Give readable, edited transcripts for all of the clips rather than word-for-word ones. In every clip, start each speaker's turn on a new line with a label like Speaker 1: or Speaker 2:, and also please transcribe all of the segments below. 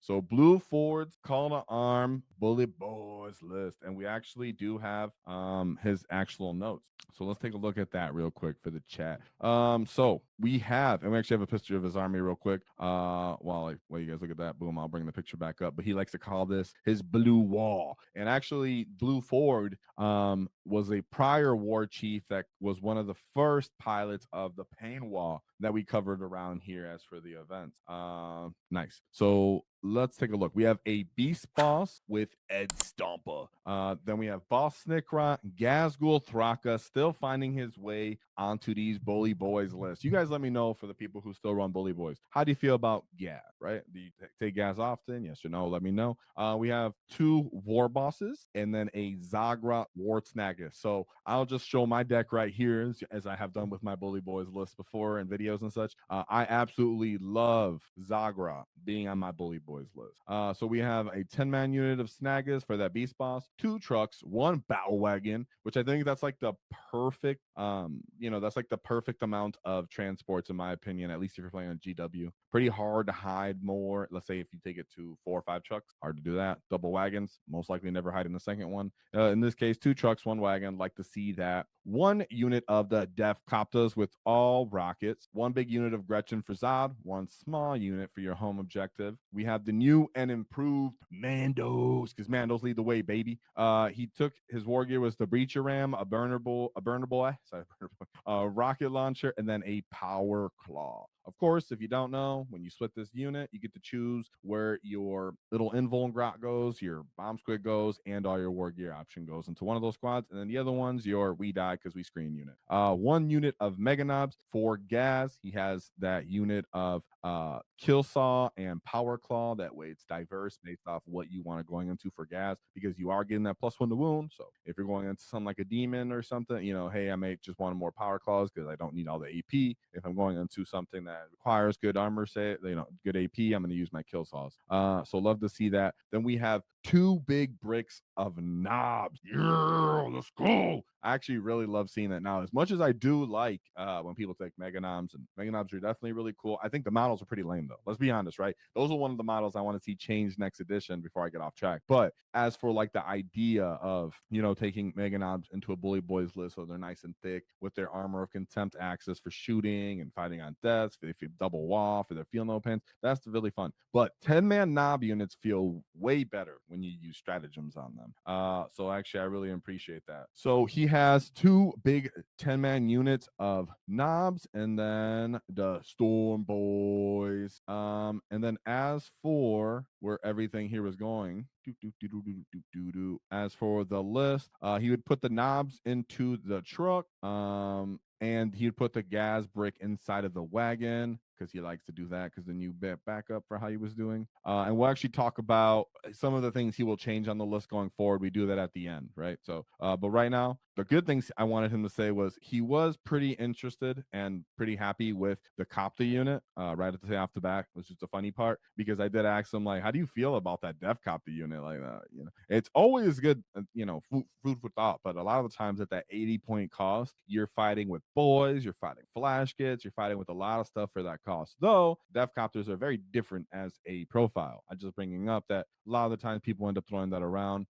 Speaker 1: So Blue Ford's Call to Arm Bully Boys list, and we actually do have his actual notes. So let's take a look at that real quick for the chat. So we have, and we actually have a picture of his army real quick. While you guys look at that, boom, I'll bring the picture back up. But he likes to call this his Blue Wall, and actually, Blue Ford was a prior war chief that was one of the first pilots of the Pain Wall that we covered around here as for the events. Nice. So let's take a look. We have a Beast Boss with Ed Stompa. Then we have Boss Snickra, Ghazghkull Thraka, still finding his way onto these Bully Boys lists. You guys let me know, for the people who still run Bully Boys, how do you feel about Gaz, right? Do you take Gaz often? Yes or no? Let me know. We have 2 Warbosses and then a Zodgrod Wortsnagga. So I'll just show my deck right here, as I have done with my Bully Boys list before in videos and such. I absolutely love Zodgrod being on my Bully Boys list. So we have a 10-man unit of Snaggas for that Beast Boss, 2 Trukks, 1 Battlewagon, which I think that's like the perfect, that's like the perfect amount of transports, in my opinion, at least if you're playing on GW. Pretty hard to hide more. Let's say if you take it to 4 or 5 trucks, hard to do that. Double wagons, most likely never hide in the second one. In this case, 2 trucks, 1 wagon. Like to see that. 1 unit of the Deathwatch with all rockets, 1 big unit of Gretchen for Zod, 1 small unit for your home objective. We have the new and improved Kommandos, because Mandos lead the way, baby. He took his war gear was the Breacher Ram, a burnable, rocket launcher, and then a power claw. Of course, if you don't know, when you split this unit, you get to choose where your little invuln grot goes, your bomb squid goes, and all your war gear option goes into one of those squads. And then the other one's your we die because we screen unit. 1 unit of Meganobz for Gaz. He has that unit of kill saw and power claw. That way it's diverse based off what you want to going into for Gaz, because you are getting that +1 to wound. So if you're going into something like a demon or something, hey, I may just want more power claws because I don't need all the AP. If I'm going into something that requires good armor, good AP, I'm going to use my kill saws. So love to see that. Then we have 2 big bricks of Nobz. Yeah, let's go. I actually really love seeing that now. As much as I do like when people take Meganobz, and Meganobz are definitely really cool. I think the models are pretty lame, though. Let's be honest, right? Those are one of the models I want to see change next edition before I get off track. But as for like the idea of, taking Meganobz into a Bully Boys list, so they're nice and thick with their armor of contempt access for shooting and fighting on deaths, if you double wall for their feel no pins, that's really fun. But 10-man Nob units feel way better when you use stratagems on them. So actually, I really appreciate that. So he has 2 big 10-man units of Nobz, and then the Storm Boys. And then as for where everything here was going, as for the list, he would put the Nobz into the truck. And he would put the gas brick inside of the wagon, because he likes to do that, because then you bet back up for how he was doing. And we'll actually talk about some of the things he will change on the list going forward. We do that at the end, right? So, but right now, the good things I wanted him to say was he was pretty interested and pretty happy with the Copter unit right at the off the back, which is the funny part, because I did ask him, like, how do you feel about that Dev Copter unit? Like, it's always good, food for thought, but a lot of the times at that 80-point cost, you're fighting with boys, you're fighting flash kits, you're fighting with a lot of stuff for that cost. Though Dev Copters are very different as a profile. I'm just bringing up that a lot of the times people end up throwing that around.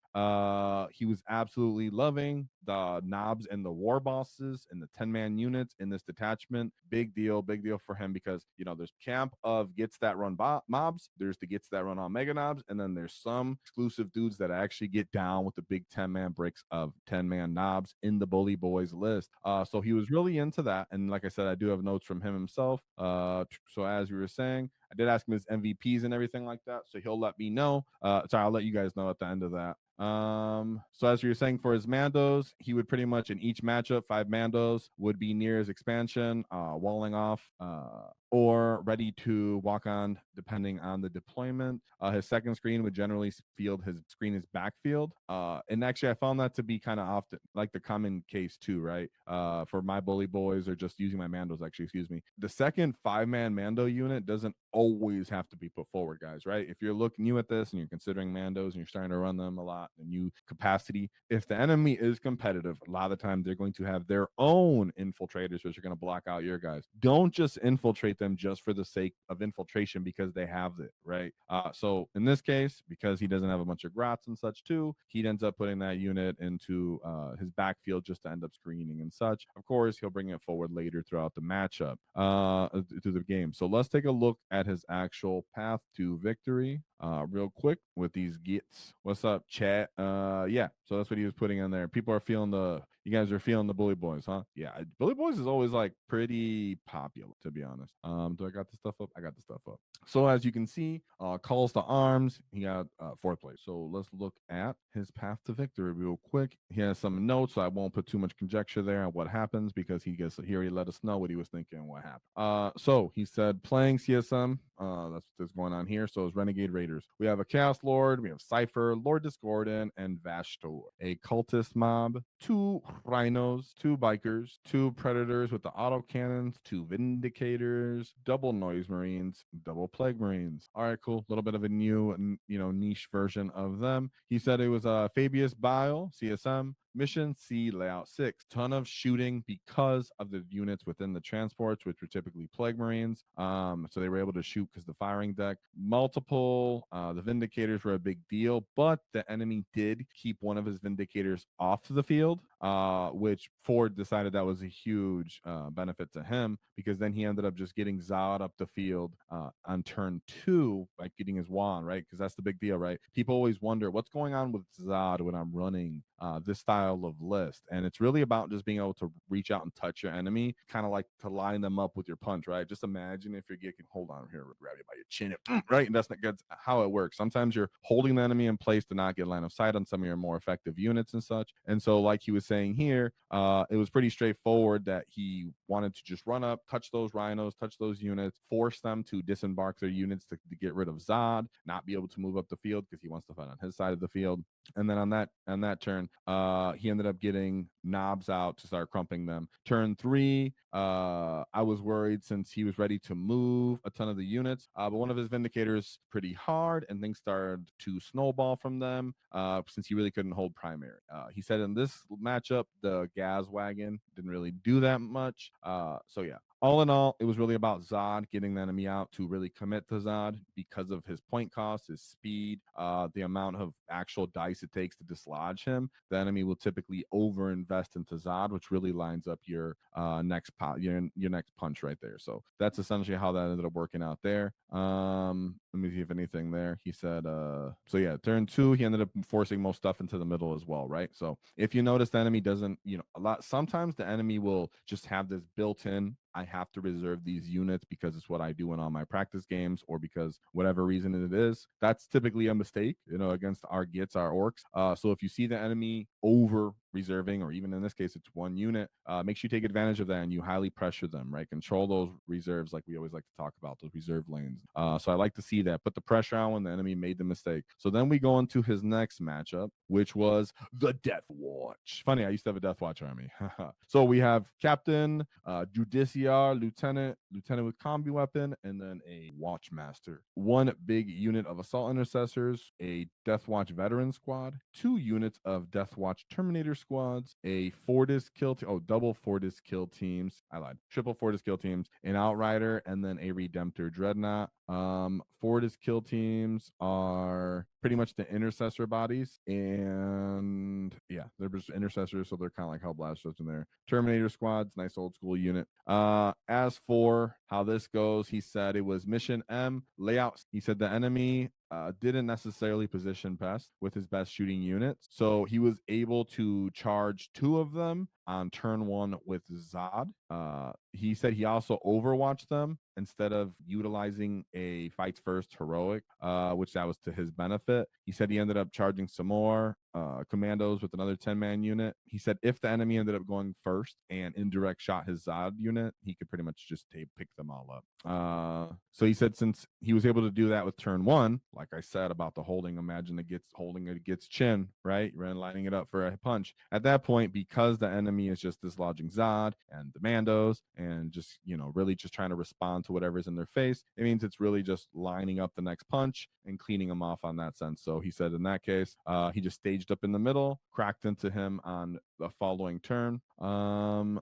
Speaker 1: He was absolutely loving the Nobz and the Warbosses and the 10-man units in this detachment. Big deal for him, because there's camp of gets that run mobs, there's the gets that run on Meganobz, and then there's some exclusive dudes that actually get down with the big 10-man bricks of 10-man Nobz in the Bully Boys list. So he was really into that, and like I said, I do have notes from him himself. So as we were saying, I did ask him his MVPs and everything like that, so he'll let me know. I'll let you guys know at the end of that. So as you were saying, for his Mandos, he would pretty much in each matchup, 5 Mandos would be near his expansion, walling off, or ready to walk on, depending on the deployment. His second screen would generally field his screen is backfield. And actually, I found that to be kind of often like the common case too, right? For my Bully Boys, or just using my Mandos, actually, excuse me. The second 5-man Mando unit doesn't always have to be put forward, guys, right? If you're looking new at this and you're considering Mandos and you're starting to run them a lot, a new capacity, if the enemy is competitive, a lot of the time they're going to have their own infiltrators, which are going to block out your guys. Don't just infiltrate them him just for the sake of infiltration because they have it, right? So in this case, because he doesn't have a bunch of grots and such too, he ends up putting that unit into his backfield just to end up screening and such. Of course, he'll bring it forward later throughout the matchup, through the game. So let's take a look at his actual path to victory real quick with these gits. What's up, chat? Yeah, so that's what he was putting in there. People are feeling you guys are feeling the Bully Boyz, huh? Yeah, Bully Boyz is always like pretty popular, to be honest. Do I got the stuff up? I got the stuff up. So as you can see, calls to arms, he got fourth place. So let's look at his path to victory real quick. He has some notes, so I won't put too much conjecture there on what happens because he already let us know what he was thinking and what happened. So he said playing CSM, that's what's going on here. So it's Renegade Raiders. We have a Chaos Lord, we have Cypher, Lord Discordant, and Vashtor. A cultist mob, 2 rhinos, 2 bikers, 2 predators with the auto cannons, 2 vindicators, double noise marines, double plague marines. All right, cool. A little bit of a new, niche version of them. He said it was Fabius Bile, CSM, Mission C layout 6. Ton of shooting because of the units within the transports, which were typically plague marines. So they were able to shoot because the firing deck. Multiple, the vindicators were a big deal, but the enemy did keep one of his vindicators off the field, which Ford decided that was a huge benefit to him because then he ended up just getting Zod up the field on turn 2 by getting his wand, right? Because that's the big deal, right? People always wonder what's going on with Zod when I'm running this style of list, and it's really about just being able to reach out and touch your enemy, kind of like to line them up with your punch, right? Just imagine if you're getting, hold on here, grab you by your chin, right? And that's how it works. Sometimes you're holding the enemy in place to not get line of sight on some of your more effective units and such. And so, like he was saying here, it was pretty straightforward that he wanted to just run up, touch those rhinos, touch those units, force them to disembark their units to get rid of Zod, not be able to move up the field because he wants to fight on his side of the field. And then on that turn, he ended up getting Nobz out to start crumping them. Turn 3, I was worried since he was ready to move a ton of the units, but one of his vindicators pretty hard, and things started to snowball from them since he really couldn't hold primary. He said in this matchup, the Ghazghkull didn't really do that much. So yeah. All in all, it was really about Zod getting the enemy out to really commit to Zod because of his point cost, his speed, the amount of actual dice it takes to dislodge him. The enemy will typically overinvest into Zod, which really lines up your next punch right there. So that's essentially how that ended up working out there. Let me see if anything there. He said, so yeah, turn 2, he ended up forcing most stuff into the middle as well, right? So if you notice the enemy doesn't, sometimes the enemy will just have this built-in, I have to reserve these units because it's what I do in all my practice games or because whatever reason it is. That's typically a mistake, against our orcs. So if you see the enemy over reserving, or even in this case, it's 1 unit, make sure you take advantage of that and you highly pressure them, right? Control those reserves like we always like to talk about, those reserve lanes. So I like to see that. Put the pressure on when the enemy made the mistake. So then we go into his next matchup, which was the Deathwatch. Funny, I used to have a Deathwatch army. So we have Captain, Judiciar, Lieutenant with combi weapon, and then a Watchmaster. 1 big unit of Assault Intercessors, a Deathwatch Veteran Squad, 2 units of Deathwatch Terminator Squads, a Fortis kill double Fortis kill teams. I lied. Triple Fortis kill teams, an Outrider, and then a Redemptor Dreadnought. Fortis kill teams are pretty much the intercessor bodies, and yeah, they're just intercessors, so they're kind of like Hellblasters in there. Terminator squads, nice old school unit. As for how this goes, he said it was mission M layout. He said the enemy didn't necessarily position best with his best shooting units, so he was able to charge 2 of them on turn 1 with Zod. He said he also overwatched them instead of utilizing a fights first heroic, which that was to his benefit. He said he ended up charging some more Kommandos with another 10-man unit. He said if the enemy ended up going first and indirect shot his Zod unit, he could pretty much just pick them all up. So he said since he was able to do that with turn 1, like I said about the holding, imagine holding it against chin, right? You're lining it up for a punch. At that point, because the enemy is just dislodging Zod and the Mandos and just, really just trying to respond to whatever's in their face, it means it's really just lining up the next punch and cleaning them off on that sense. So he said in that case, he just staged up in the middle, cracked into him on the following turn,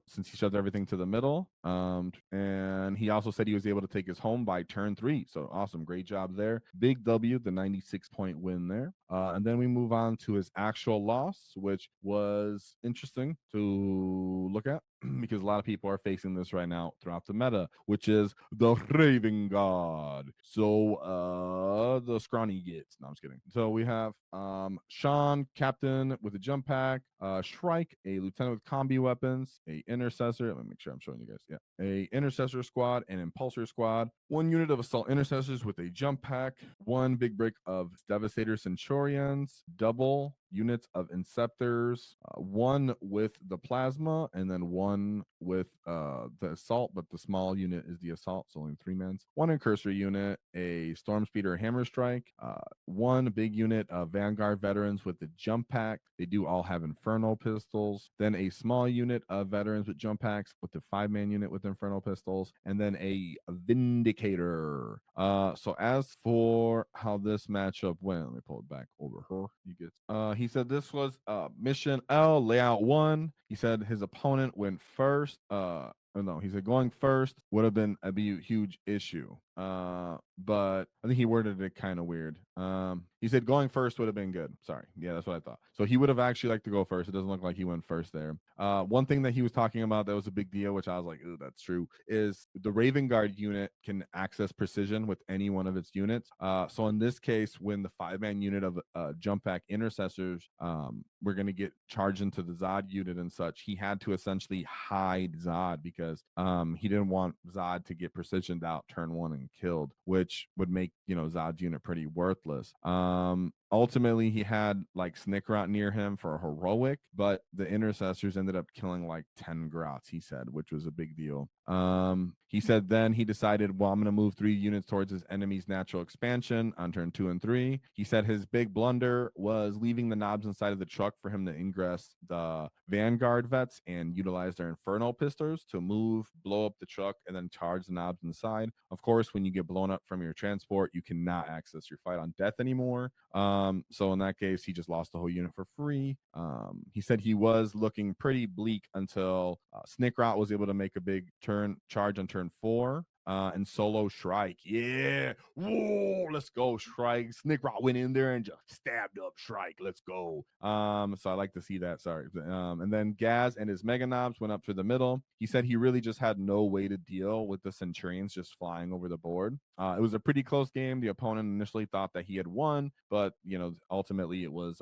Speaker 1: since he shoved everything to the middle. And he also said he was able to take his home by turn 3. So awesome, great job there. Big W, the 96-point win there. And then we move on to his actual loss, which was interesting to look at because a lot of people are facing this right now throughout the meta, which is the Raven God. So the scrawny gets. No, I'm just kidding. So we have Sean, captain with a jump pack, Shrike, a lieutenant with combi weapons, a intercessor. Let me make sure I'm showing you guys. Yeah, a intercessor squad, an impulsor squad, 1 unit of assault intercessors with a jump pack, 1 big brick of devastator centurions, double units of inceptors, 1 with the plasma, and then 1 with the assault, but the small unit is the assault, so only 3 men. 1 incursor unit, a storm speeder hammer strike, 1 big unit of vanguard veterans with the jump pack. They do all have inferno pistols. Then a small unit of veterans with jump packs with the 5-man unit with inferno pistols, and then a vindicator. So as for how this matchup went, let me pull it back over here. You get he said this was mission L, layout 1. He said his opponent went first. No, he said going first would have been a huge issue. But I think he worded it kind of weird. He said going first would have been good. Sorry. Yeah, that's what I thought. So he would have actually liked to go first. It doesn't look like he went first there. One thing that he was talking about that was a big deal, which I was like, ooh, that's true, is the Raven Guard unit can access precision with any one of its units. So in this case, when the 5-man unit of jump pack intercessors were going to get charged into the Zod unit and such, he had to essentially hide Zod because he didn't want Zod to get precisioned out turn 1 and killed, which would make, Zod's unit pretty worthless. Ultimately, he had like Snickrot near him for a heroic, but the intercessors ended up killing like 10 grots, he said, which was a big deal. He said then he decided, well, I'm going to move 3 units towards his enemy's natural expansion on turn 2 and 3. He said his big blunder was leaving the Nobz inside of the truck for him to ingress the Vanguard vets and utilize their Inferno pistols to move, blow up the truck, and then charge the Nobz inside. Of course, when you get blown up from your transport, you cannot access your fight on death anymore. So in that case, he just lost the whole unit for free. He said he was looking pretty bleak until Snickrot was able to make a big charge on turn 4. And solo Shrike. Yeah. Whoa, let's go, Shrike. Snickrot went in there and just stabbed up Shrike. Let's go. So I like to see that. Sorry. And then Gaz and his Meganobz went up to the middle. He said he really just had no way to deal with the Centurions just flying over the board. It was a pretty close game. The opponent initially thought that he had won, but ultimately it was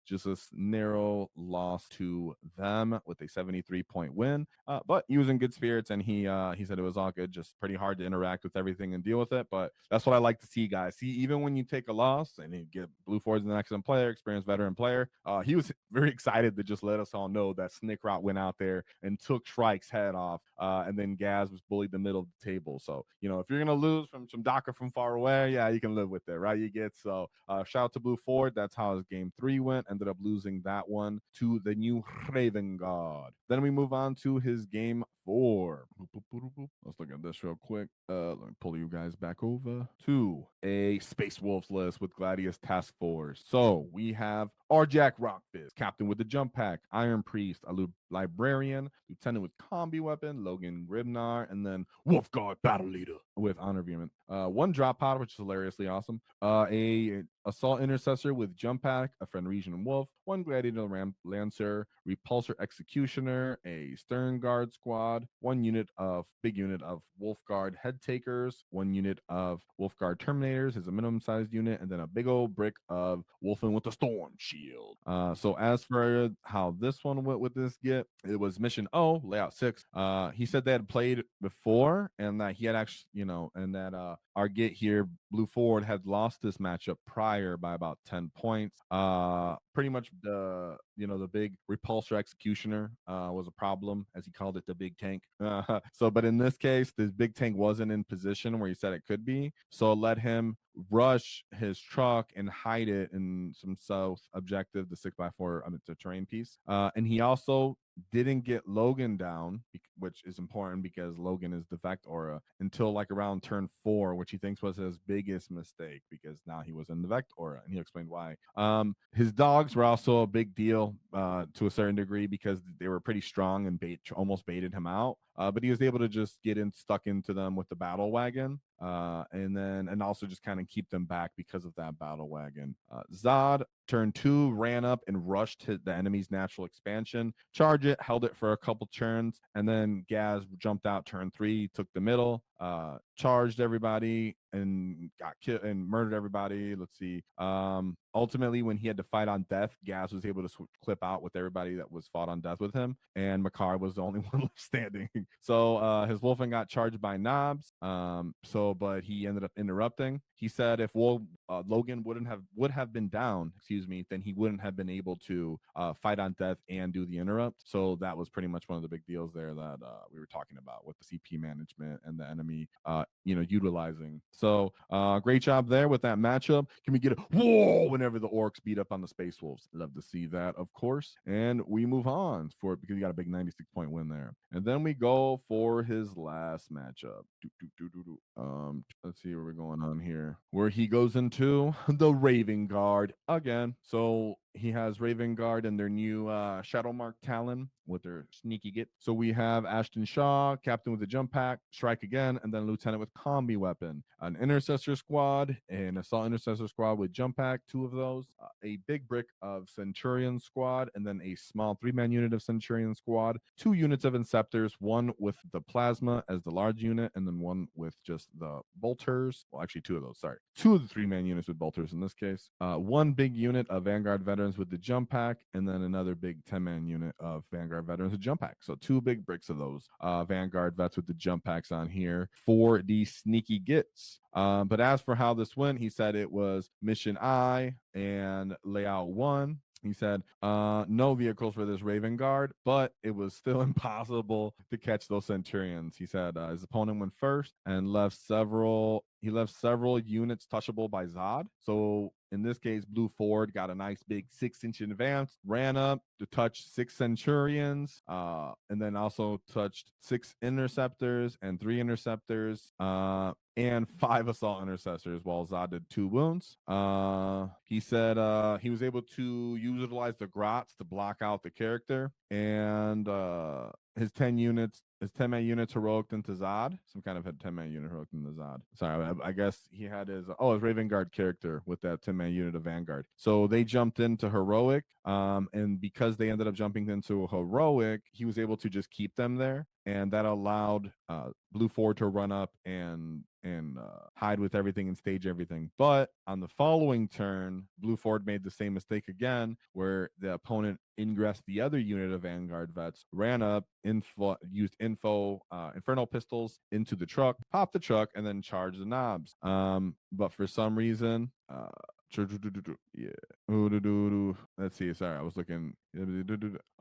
Speaker 1: just a narrow loss to them with a 73-point win. But he was in good spirits, and he said it was all good. Just pretty hard to interact with everything and deal with it. But that's what I like to see, guys. See, even when you take a loss and you get Blue Ford's an excellent player, experienced veteran player, he was very excited to just let us all know that Snickrot went out there and took Shrike's head off, and then Gaz was bullied the middle of the table. So if you're gonna lose from some Daka from far away, yeah, you can live with it, right? You get so. Shout out to Blue Ford. That's how his game 3 went. Ended up losing that one to the new Raven God. Then we move on to his game 4. Let's look at this real quick. Let me pull you guys back over to a Space Wolves list with Gladius Task Force. So we have Arjack Rockfist, captain with the jump pack, Iron Priest, a librarian, lieutenant with combi weapon, Logan Gribnar, and then Wolfguard battle leader with honor veerment. 1 drop pod, which is hilariously awesome. A assault intercessor with jump pack, a Fenrisian wolf, 1 gladiator lancer, repulsor executioner, a stern guard squad, 1 big unit of wolf guard head takers, 1 unit of wolf guard terminators is a minimum sized unit, and then a big old brick of wolfen with a storm shield. So as for how this one went with this get, it was mission O, layout 6. He said they had played before, and that he had actually, and that our get here, Blue Ford, had lost this matchup prior by about 10 points. Pretty much the big repulsor executioner was a problem, as he called it, the big tank. But in this case, this big tank wasn't in position where he said it could be, so let him rush his truck and hide it in some south objective, the 6x4, the terrain piece. And he also didn't get Logan down, which is important because Logan is defect aura until like around turn 4, which he thinks was his biggest mistake because now he was in the Vect aura, and he explained why. His dogs were also a big deal to a certain degree because they were pretty strong and almost baited him out. But he was able to just get stuck into them with the Battlewagon, and also just kind of keep them back because of that Battlewagon. Zod turn 2 ran up and rushed the enemy's natural expansion, charge it, held it for a couple turns, and then Gaz jumped out turn 3, took the middle, charged everybody and got killed and murdered everybody. Let's see. Ultimately, when he had to fight on death, Gaz was able to clip out with everybody that was fought on death with him, and Makar was the only one left standing. So his Wolfen got charged by Nobz. But he ended up interrupting. He said if Logan would have been down, then he wouldn't have been able to fight on death and do the interrupt. So that was pretty much one of the big deals there that we were talking about with the CP management and the enemy, utilizing. So great job there with that matchup. Can we get a whoa whenever the Orks beat up on the Space Wolves? Love to see that, of course. And we move on for it because he got a big 96-point win there. And then we go for his last matchup. Let's see where we're going on here. Where he goes into the Raven Guard again. So he has Raven Guard and their new Shadow Mark Talon with their sneaky get. So we have Ashton Shaw, Captain with the Jump Pack, Strike again, and then Lieutenant with Combi Weapon. An Intercessor Squad, an Assault Intercessor Squad with Jump Pack, 2 of those. A big brick of Centurion Squad, and then a small 3-man unit of Centurion Squad. 2 units of Inceptors, 1 with the Plasma as the large unit, and then 1 with just the Bolters. Well, actually 2 of those, sorry. 2 of the 3-man units with Bolters in this case. 1 big unit of Vanguard Veterans with the Jump Pack, and then another big 10-man unit of Vanguard Veterans with Jump Pack. So 2 big bricks of those Vanguard Vets with the Jump Packs on here for the sneaky gets. But as for how this went, he said it was Mission I and Layout 1. He said, no vehicles for this Raven Guard, but it was still impossible to catch those Centurions. He said his opponent went first and left several units touchable by Zod. So in this case, Blue Ford got a nice big 6-inch advance, ran up to touch 6 Centurions, and then also touched 6 Interceptors and 3 Interceptors, and 5 Assault Intercessors, while Zod did 2 wounds. He said he was able to utilize the Grots to block out the character, and his 10-man units heroic into Zod. Some kind of had 10-man unit heroic into Zod. Sorry, I guess he had his Raven Guard character with that 10-man unit of Vanguard. So they jumped into heroic, and because they ended up jumping into heroic, he was able to just keep them there, and that allowed Blue Ford to run up and hide with everything and stage everything. But on the following turn, Blue Ford made the same mistake again, where the opponent ingressed the other unit of Vanguard Vets, ran up, used Infernal Pistols into the truck, popped the truck, and then charged the Nobz. But for some reason, yeah. Let's see. Sorry, I was looking.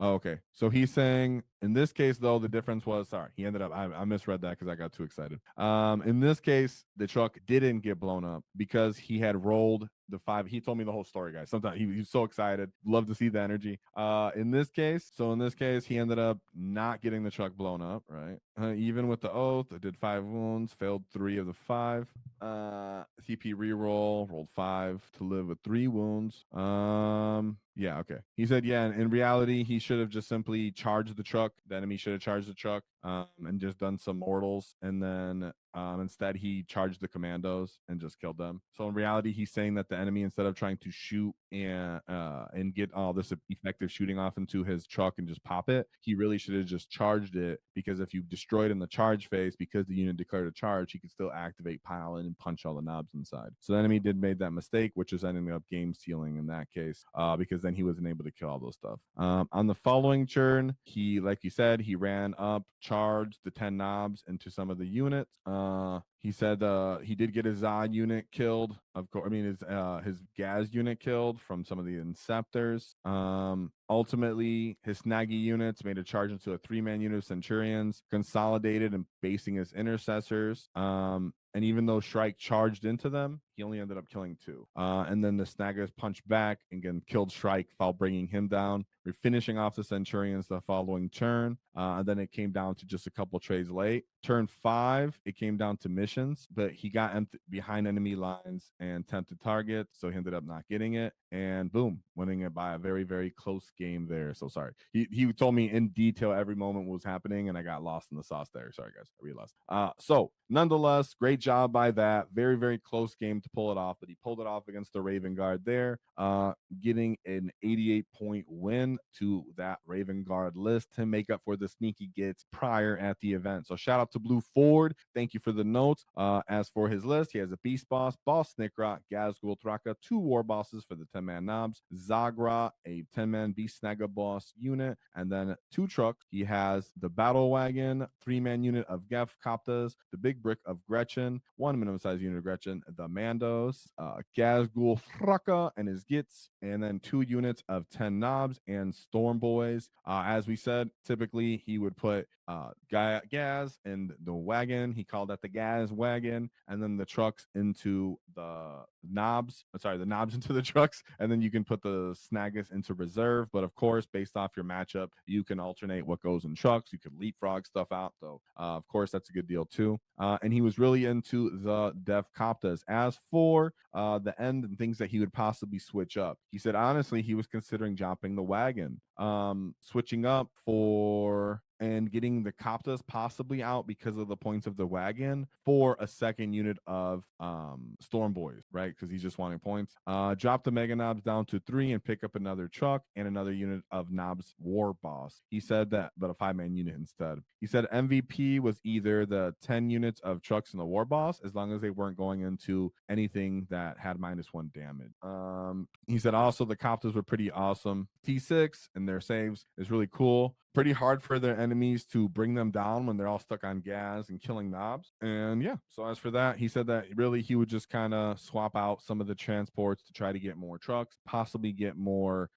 Speaker 1: Oh, okay. So he's saying in this case, though, the difference was he ended up. I misread that because I got too excited. In this case, the truck didn't get blown up because he had rolled the 5. He told me the whole story, guys. Sometimes he's so excited. Love to see the energy. In this case, he ended up not getting the truck blown up, right? Even with the oath, I did 5 wounds, failed 3 of the 5. CP reroll, rolled 5 to live with 3 wounds. Yeah, okay. He said, in reality, he should have just simply charged the truck. The enemy should have charged the truck, and just done some mortals, and then instead he charged the Kommandos and just killed them. So in reality, he's saying that the enemy, instead of trying to shoot and get all this effective shooting off into his truck and just pop it, he really should have just charged it, because if you destroyed in the charge phase, because the unit declared a charge, he could still activate pile in and punch all the Nobz inside. So the enemy did made that mistake, which is ending up game sealing in that case, because then he wasn't able to kill all those stuff. On the following turn, he, like you said, he ran up, charged the 10 Nobz into some of the units, He said he did get his Zod unit killed. Of course, I mean his Gaz unit killed from some of the Inceptors. Ultimately, his Snaggy units made a charge into a 3-man unit of Centurions, consolidated and basing his intercessors. And even though Shrike charged into them, he only ended up killing 2. And then the Snaggers punched back and again killed Shrike while bringing him down. We're finishing off the Centurions the following turn. And then it came down to just a couple trades late. Turn 5, it came down to missions, but he got behind enemy lines and tempted target, so he ended up not getting it. And boom, winning it by a very, very close game there. So sorry. He told me in detail every moment what was happening, and I got lost in the sauce there. Sorry, guys. I realized. So nonetheless, great job by that. Very, very close game to pull it off, but he pulled it off against the Raven Guard there, getting an 88-point win to that Raven Guard list to make up for the sneaky gets prior at the event. So shout out to Blue Ford. Thank you for the notes. As for his list, he has a Beast Boss, Snickrock, Ghazghkull Thraka, 2 Warbosses for the 10-man Nobz, Zodgrod, a 10-man Snagga boss unit, and then 2 Trukks. He has the Battlewagon, 3-man unit of Ghazghkull, the Big Brick of Gretchen, 1 minimum size unit of Gretchen, the Kommandos, Ghazghkull Thraka and his Gits, and then 2 units of 10 Nobz and Storm Boys. As we said, typically he would put Gaz in the wagon. He called that the Gaz wagon, and then the Trukks into the Nobz. The Nobz into the Trukks, and then you can put the Snaggas into reserve. But of course, based off your matchup, you can alternate what goes in Trukks. You can leapfrog stuff out, though. Of course, that's a good deal too. And he was really into the Deathwatch. As for the end and things that he would possibly switch up, he said honestly he was considering jumping the wagon, switching up for and getting the Koptas possibly out because of the points of the wagon for a second unit of Storm Boys, right? Because he's just wanting points. Drop the Meganobz down to 3 and pick up another Truck and another unit of Nobz War Boss. He said that, but a 5-man unit instead. He said MVP was either the 10 units of Trucks and the War Boss, as long as they weren't going into anything that had -1 damage. He said also the Koptas were pretty awesome. T6 and their saves is really cool. Pretty hard for their enemies to bring them down when they're all stuck on Gaz and killing Nobz. And yeah, so as for that, he said that really he would just kind of swap out some of the transports to try to get more Trucks, possibly get more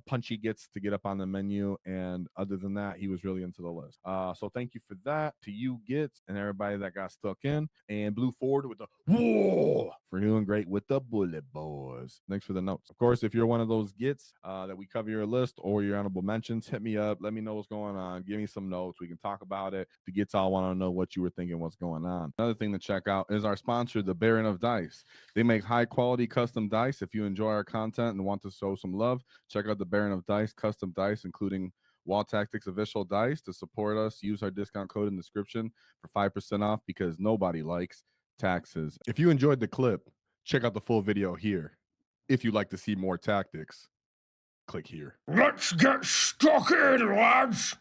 Speaker 1: punchy gets to get up on the menu. And other than that, he was really into the list. So thank you for that to you, Gits, and everybody that got stuck in. And Blue Ford with the whoa for doing great with the Bully Boyz. Thanks for the notes. Of course, if you're one of those Gits that we cover your list or your honorable mentions, hit me up. Let me know what's going on. Give me some notes. We can talk about it. The Gits all want to know what you were thinking, what's going on. Another thing to check out is our sponsor, the Baron of Dice. They make high quality custom dice. If you enjoy our content and want to show some love, check out the Baron of Dice custom dice, including Wall Tactics official dice. To support us, use our discount code in the description for 5% off because nobody likes taxes. If you enjoyed the clip, check out the full video here. If you'd like to see more tactics, click here.
Speaker 2: Let's get stuck in, lads!